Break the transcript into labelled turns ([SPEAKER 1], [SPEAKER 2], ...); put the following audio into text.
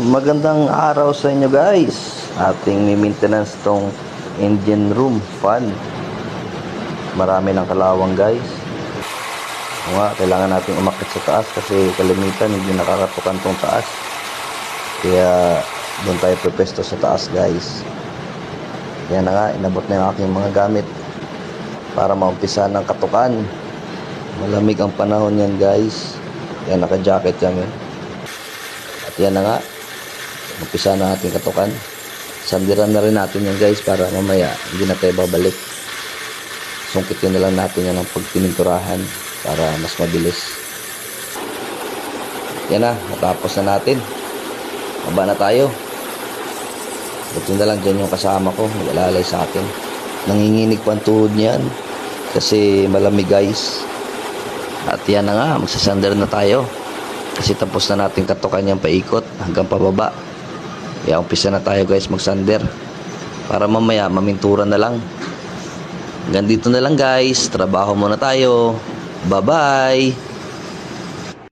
[SPEAKER 1] Magandang araw sa inyo guys. Ating maintenance tong engine room fan. Marami ng kalawang guys. Kailangan natin umakyat sa taas kasi kalimitan hindi nakakatukan tong taas. Kaya doon tayo pupesto sa taas guys. Yan na nga, inabot na yung aking mga gamit para maumpisa ng katukan. Malamig ang panahon yan guys. Yan, naka-jacket kami. At yan na nga, umpisa na natin katukan. Sandiran na rin natin yan guys para mamaya hindi na tayo babalik. Sungkitin na lang natin yan ng pagpininturahan para mas mabilis. Yan na, natapos na natin. Baba na tayo. Buti na lang dyan yung kasama ko, nag-alalay sa akin. Nanginginig pa ang tuhod niyan kasi malamig guys. At yan na nga, magsasander na tayo kasi tapos na natin katukan yung paikot hanggang pababa. Kaya umpisa na tayo guys magsander para mamaya mamintura na lang. Hanggang dito na lang guys, trabaho muna tayo. Bye bye.